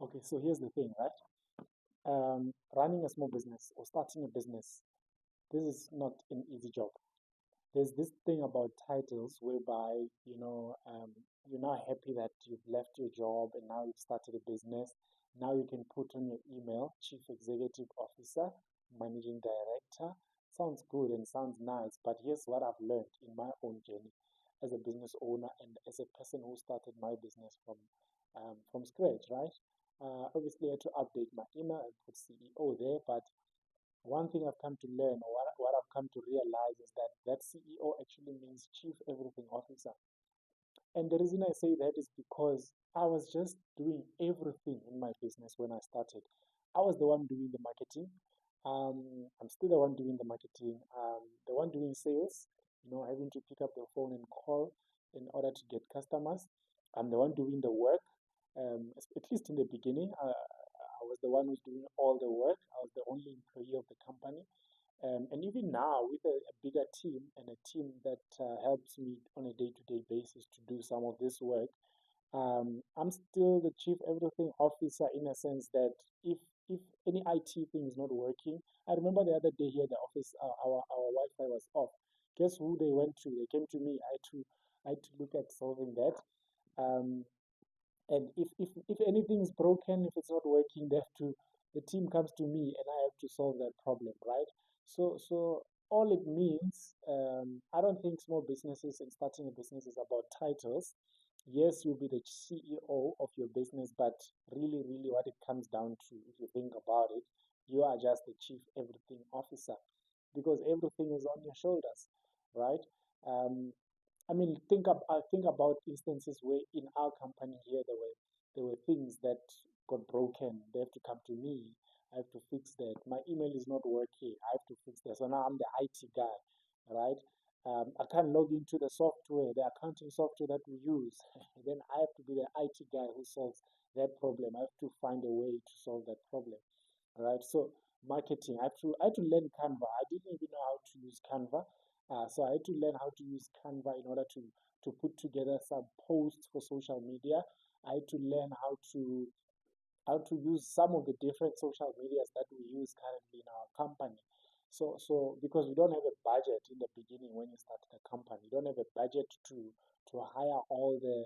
Okay, so here's the thing, right? Running a small business or starting a business, this is not an easy job. There's this thing about titles whereby, you're now happy that you've left your job and now you've started a business. Now you can put on your email, Chief Executive Officer, Managing Director. Sounds good and sounds nice, but here's what I've learned in my own journey as a business owner and as a person who started my business from scratch, right? Obviously, I had to update my email and put CEO there, but one thing I've come to learn, or what I've come to realize, is that CEO actually means Chief Everything Officer. And the reason I say that is because I was just doing everything in my business when I started. I was the one doing the marketing. I'm still the one doing the marketing. The one doing sales, having to pick up the phone and call in order to get customers. I'm the one doing the work. At least in the beginning, I was the one who's doing all the work. I was the only employee of the company. And even now, with a bigger team and a team that helps me on a day-to-day basis to do some of this work, I'm still the chief everything officer in a sense that if any IT thing is not working, I remember the other day here at the office, our Wi-Fi was off. Guess who they went to? They came to me. I had to look at solving that. Um, and if anything is broken, if it's not working, the team comes to me and I have to solve that problem, right? So all it means, I don't think small businesses and starting a business is about titles. Yes, you'll be the CEO of your business, but really what it comes down to, if you think about it, you are just the chief everything officer because everything is on your shoulders, right? Um, I mean, think about instances where in our company here there were things that got broken. They have to come to me. I have to fix that. My email is not working. I have to fix that. So now I'm the IT guy, right? I can't log into the software, the accounting software that we use. Then I have to be the IT guy who solves that problem. I have to find a way to solve that problem, right? So marketing, I had to learn Canva. I didn't even know how to use Canva. So I had to learn how to use Canva in order to put together some posts for social media. I had to learn how to use some of the different social medias that we use currently in our company. So because we don't have a budget in the beginning when you start a company, you don't have a budget to hire all the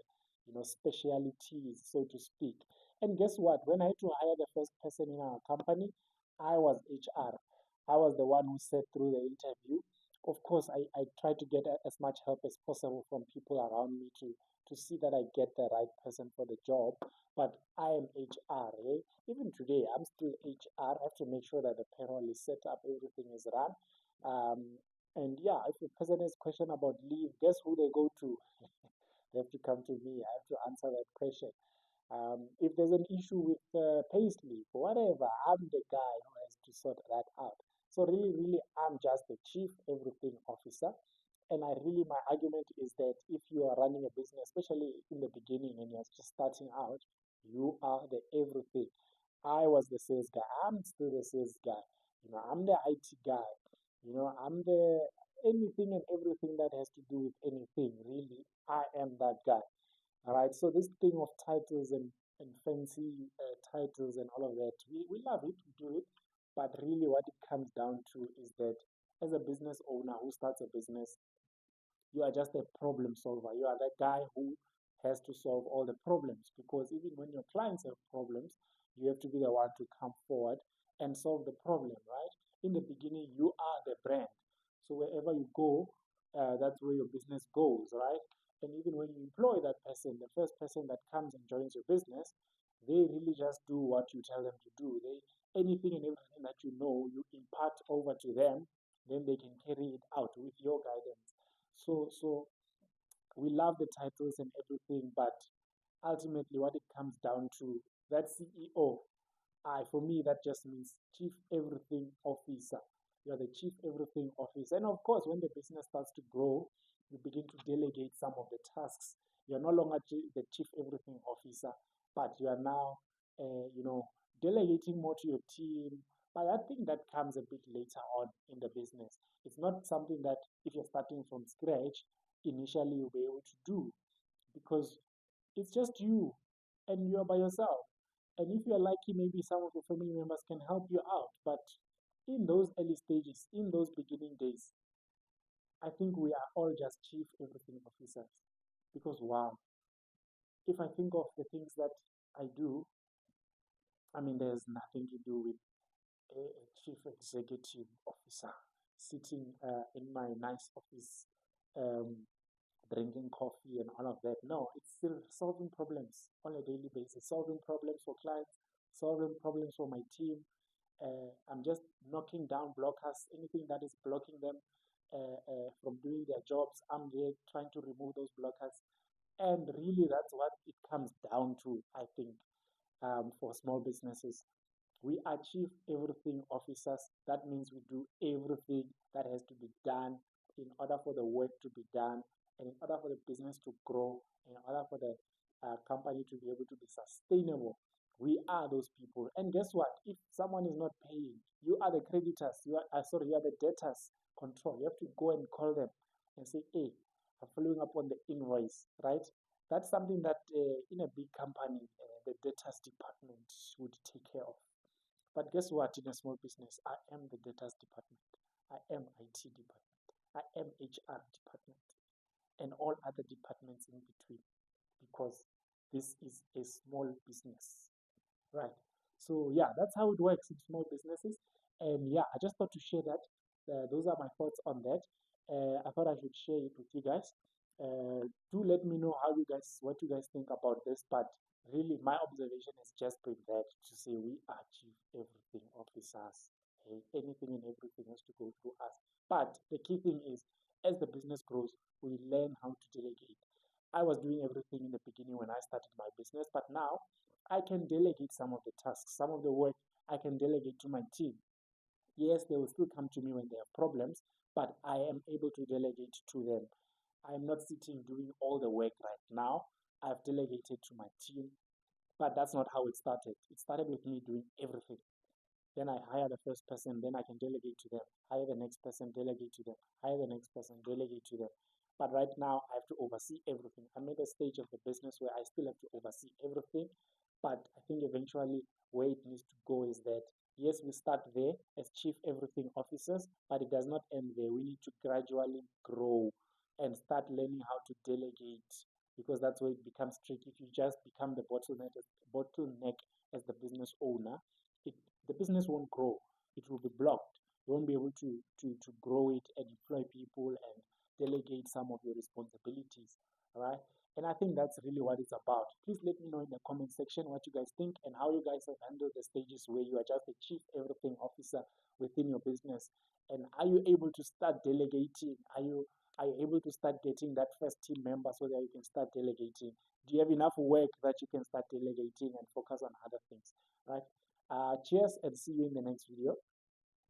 specialities, so to speak. And guess what? When I had to hire the first person in our company, I was HR. I was the one who sat through the interview. Of course, I tried to get as much help as possible from people around me to see that I get the right person for the job. But I am HR. Eh? Even today, I'm still HR. I have to make sure that the payroll is set up, everything is run. Um, and yeah, if a person has question about leave, guess who they go to? They have to come to me. I have to answer that question. If there's an issue with payslip or whatever, I'm the guy who has to sort that out. So really, I'm just the chief everything officer. And my argument is that if you are running a business, especially in the beginning and you're just starting out, you are the everything. I was the sales guy. I'm still the sales guy. I'm the IT guy. I'm the anything and everything that has to do with anything. Really, I am that guy. All right. So this thing of titles and fancy titles and all of that, we love it, we do it. But really, what it comes down to is that as a business owner who starts a business, you are just a problem solver. You are that guy who has to solve all the problems because even when your clients have problems, you have to be the one to come forward and solve the problem, right? In the beginning, you are the brand. So wherever you go, that's where your business goes, right? And even when you employ that person, the first person that comes and joins your business, they really just do what you tell them to do. Anything and everything that you impart over to them, then they can carry it out with your guidance. So we love the titles and everything, but ultimately what it comes down to, that CEO, for me, that just means chief everything officer. You're the chief everything officer. And of course, when the business starts to grow, you begin to delegate some of the tasks. You're no longer the chief everything officer, but you are now, delegating more to your team. But I think that comes a bit later on in the business. It's not something that if you're starting from scratch, initially you'll be able to do because it's just you and you're by yourself. And if you're lucky, maybe some of your family members can help you out. But in those early stages, in those beginning days, I think we are all just chief everything officers. Because wow, if I think of the things that I do, I mean, there's nothing to do with a chief executive officer sitting in my nice office, um, drinking coffee and all of that. No, it's still solving problems on a daily basis, solving problems for clients, solving problems for my team. I'm just knocking down blockers, anything that is blocking them from doing their jobs. I'm there trying to remove those blockers. And really, that's what it comes down to, I think, for small businesses. We are chief everything officers. That means we do everything that has to be done in order for the work to be done, and in order for the business to grow, and in order for the company to be able to be sustainable. We are those people. And guess what? If someone is not paying, you are the creditors. You are sorry, you are the debtors control. You have to go and call them and say, "Hey, I'm following up on the invoice," right? That's something that in a big company, the debtors department would take care of. But guess what? In a small business, I am the data's department. I am IT department. I am HR department and all other departments in between because this is a small business, right? So yeah, that's how it works in small businesses. And yeah, I just thought to share that. Those are my thoughts on that. I thought I should share it with you guys. Do let me know what you guys think about this. But really, my observation has just been that to say we achieve everything officers. Hey, anything and everything has to go through us. But the key thing is, as the business grows, we learn how to delegate. I was doing everything in the beginning when I started my business, but now I can delegate some of the tasks, some of the work I can delegate to my team. Yes, they will still come to me when they have problems, but I am able to delegate to them. I'm not sitting doing all the work right now. I've delegated to my team, but that's not how it started. It started with me doing everything. Then I hire the first person, then I can delegate to them. Hire the next person, delegate to them. Hire the next person, delegate to them. But right now, I have to oversee everything. I'm at a stage of the business where I still have to oversee everything. But I think eventually, where it needs to go is that yes, we start there as chief everything officers, but it does not end there. We need to gradually grow and start learning how to delegate because that's where it becomes tricky. If you just become the bottleneck as the business owner, it, the business won't grow. It will be blocked. You won't be able to grow it and employ people and delegate some of your responsibilities. All right. And I think that's really what it's about. Please let me know in the comment section what you guys think and how you guys have handled the stages where you are just a chief everything officer within your business. And are you able to start delegating? Are you able to start getting that first team member so that you can start delegating? Do you have enough work that you can start delegating and focus on other things? Right? Cheers and see you in the next video.